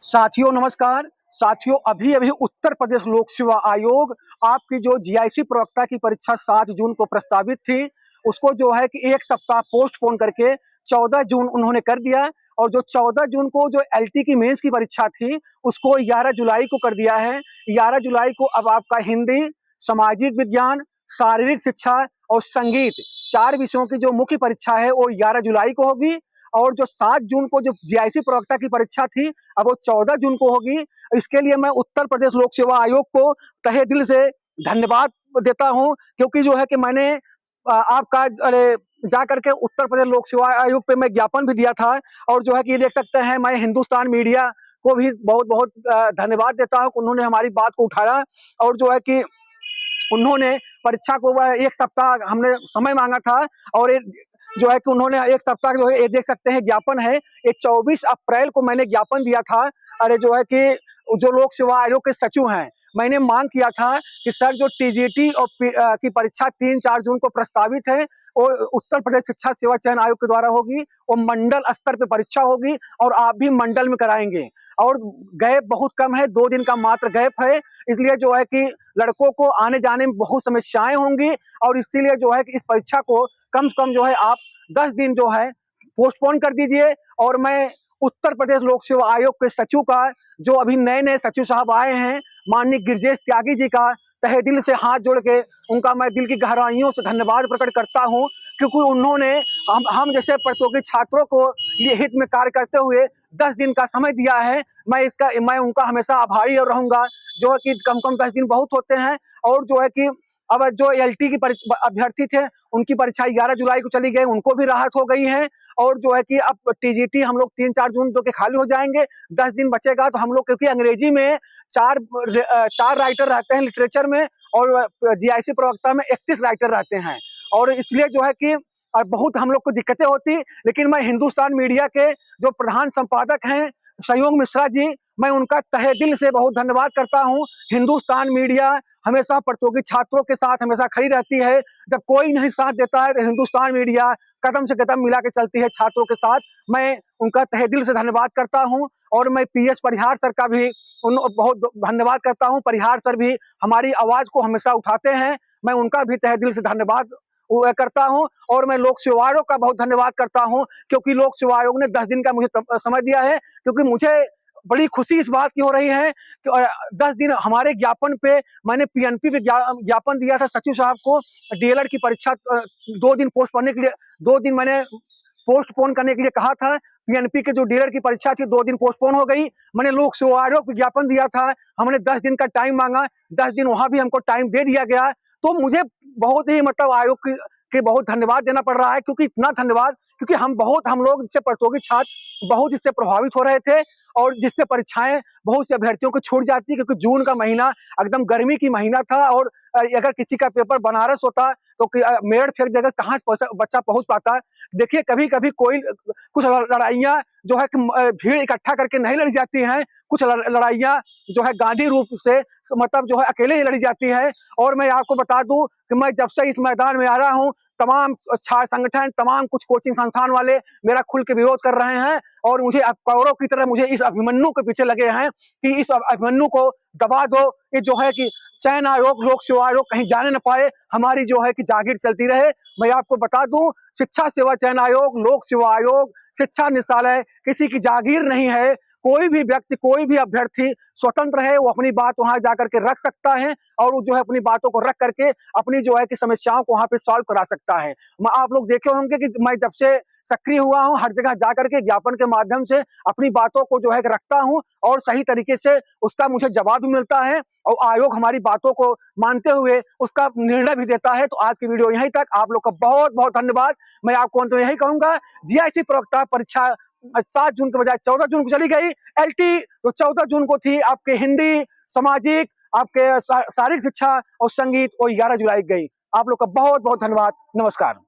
साथियों नमस्कार। साथियों अभी अभी उत्तर प्रदेश लोक सेवा आयोग आपकी जो जीआईसी प्रवक्ता की परीक्षा 7 जून को प्रस्तावित थी, उसको जो है कि 1 सप्ताह पोस्टपोन करके 14 जून उन्होंने कर दिया। और जो 14 जून को जो एलटी की मेंस की परीक्षा थी, उसको 11 जुलाई को कर दिया है। 11 जुलाई को अब आपका हिंदी, सामाजिक विज्ञान, शारीरिक शिक्षा और संगीत 4 विषयों की जो मुख्य परीक्षा है वो 11 जुलाई को होगी। और जो 7 जून को जो जीआईसी प्रवक्ता की परीक्षा थी, अब वो 14 जून को होगी। इसके लिए मैं उत्तर प्रदेश लोक सेवा आयोग को तहे दिल से धन्यवाद देता हूं, क्योंकि जो है कि मैंने आपका जा करके उत्तर प्रदेश लोक सेवा आयोग पे मैं ज्ञापन भी दिया था। और जो है कि ये देख सकते हैं, मैं हिंदुस्तान मीडिया को भी बहुत बहुत धन्यवाद देता हूं कि उन्होंने हमारी बात को उठाया। और जो है कि उन्होंने परीक्षा को 1 सप्ताह हमने समय मांगा था। और जो है कि उन्होंने 1 सप्ताह जो है, ये देख सकते हैं ज्ञापन है, ये 24 अप्रैल को मैंने ज्ञापन दिया था। जो है कि जो लोक सेवा आयोग के सचिव हैं, मैंने मांग किया था कि सर जो टीजीटी और की परीक्षा 3-4 जून को प्रस्तावित है, वो उत्तर प्रदेश शिक्षा सेवा चयन आयोग के द्वारा होगी, वो मंडल स्तर पे परीक्षा होगी और आप भी मंडल में कराएंगे। और गैप बहुत कम है, 2 दिन का मात्र गैप है, इसलिए जो है कि लड़कों को आने जाने में बहुत समस्याएं होंगी। और इसीलिए जो है कि इस परीक्षा को कम से कम जो है आप 10 दिन जो है पोस्टपोन कर दीजिए। और मैं उत्तर प्रदेश लोक सेवा आयोग के सचिव का, जो अभी नए सचिव साहब आए हैं, माननीय गिरिजेश त्यागी जी का तहे दिल से हाथ जोड़ के उनका मैं दिल की गहराइयों से धन्यवाद प्रकट करता हूं, क्योंकि उन्होंने हम जैसे प्रतियोगी छात्रों को ये हित में कार्य करते हुए 10 दिन का समय दिया है। मैं उनका हमेशा आभारी और रहूंगा। जो है कि कम कम 10 दिन बहुत होते हैं। और जो है कि अब जो एलटी की अभ्यर्थी थे, उनकी परीक्षा 11 जुलाई को चली गई, उनको भी राहत हो गई है। और जो है कि अब टीजीटी हम लोग 3-4 जून को के खाली हो जाएंगे, 10 दिन बचेगा तो हम लोग, क्योंकि अंग्रेजी में 4 राइटर रहते हैं लिटरेचर में, और जीआईसी प्रवक्ता में 31 राइटर रहते हैं। और इसलिए जो है कि बहुत हम लोग को दिक्कतें होती। लेकिन मैं हिंदुस्तान मीडिया के जो प्रधान संपादक हैं संयोग मिश्रा जी, मैं उनका तहे दिल से बहुत धन्यवाद करता हूं। हिंदुस्तान मीडिया हमेशा प्रतियोगी छात्रों के साथ हमेशा खड़ी रहती है। जब कोई नहीं साथ देता है तो हिंदुस्तान मीडिया कदम से कदम मिला के चलती है छात्रों के साथ। मैं उनका तहे दिल से धन्यवाद करता हूं। और मैं पीएस परिहार सर का भी बहुत धन्यवाद करता हूं। परिहार सर भी हमारी आवाज को हमेशा उठाते हैं, मैं उनका भी तहे दिल से धन्यवाद करता हूं। और मैं लोक सेवा आयोग का बहुत धन्यवाद करता हूं, क्योंकि लोक सेवा आयोग ने 10 दिन का मुझे समय दिया है। क्योंकि मुझे बड़ी खुशी इस बात की हो रही है कि 10 दिन हमारे ज्ञापन पे, मैंने पीएनपी पे ज्ञापन दिया था सचिव साहब को, डीएलएड की परीक्षा 2 दिन पोस्ट करने के लिए, 2 दिन मैंने पोस्टपोन करने के लिए कहा था। पीएनपी के जो डीएलएड की परीक्षा थी 2 दिन पोस्टपोन हो गई। मैंने लोक सेवा आयोग को ज्ञापन दिया था, हमने 10 दिन का टाइम मांगा, 10 दिन वहां भी हमको टाइम दे दिया गया। तो मुझे बहुत ही मतलब आयोग के बहुत धन्यवाद देना पड़ रहा है। क्योंकि इतना धन्यवाद, क्योंकि हम लोग जिससे प्रतियोगी छात्र बहुत इससे प्रभावित हो रहे थे। और जिससे परीक्षाएं बहुत से अभ्यर्थियों को छूट जाती, क्योंकि जून का महीना एकदम गर्मी की महीना था। और अगर किसी का पेपर बनारस होता तो मेरठ फेंक देकर कहाँ बच्चा पहुंच पाता। देखिए कभी कभी कुछ लड़ाइयाँ जो है कि भीड़ इकट्ठा करके नहीं लड़ी जाती हैं, कुछ लड़ाइयाँ जो है गांधी रूप से मतलब जो है अकेले ही लड़ी जाती है। और मैं आपको बता दूं कि मैं जब से इस मैदान में आ रहा हूं, तमाम छात्र संगठन, तमाम कुछ कोचिंग संस्थान वाले मेरा खुल के विरोध कर रहे हैं। और मुझे कौरव की तरह मुझे इस अभिमन्यु के पीछे लगे हैं कि इस अभिमन्यु को दबा दो। ये जो है कि चयन आयोग, लोक सेवा आयोग कहीं जाने न पाए, हमारी जो है कि जागीर चलती रहे। मैं आपको बता दूं, शिक्षा सेवा चयन आयोग, लोक सेवा आयोग, शिक्षा निदेशालय किसी की जागीर नहीं है। कोई भी व्यक्ति, कोई भी अभ्यर्थी स्वतंत्र है, वो अपनी बात वहां जाकर के रख सकता है। और वो जो है अपनी बातों को रख करके अपनी जो है कि समस्याओं को वहां पे सॉल्व करा सकता है। आप लोग देखे होंगे कि मैं जब से सक्रिय हुआ हूं, हर जगह जाकर के ज्ञापन के माध्यम से अपनी बातों को जो है रखता हूं, और सही तरीके से उसका मुझे जवाब भी मिलता है। और आयोग हमारी बातों को मानते हुए उसका निर्णय भी देता है। तो आज की वीडियो यहीं तक। आप लोग का बहुत बहुत धन्यवाद। मैं आपको अंत में यही कहूंगा, जीआईसी प्रवक्ता परीक्षा 7 जून के बजाय 14 जून को चली गई। एलटी तो 14 जून को थी, आपके हिंदी, सामाजिक, आपके शारीरिक शिक्षा और संगीत वो 11 जुलाई गई। आप लोग का बहुत बहुत धन्यवाद। नमस्कार।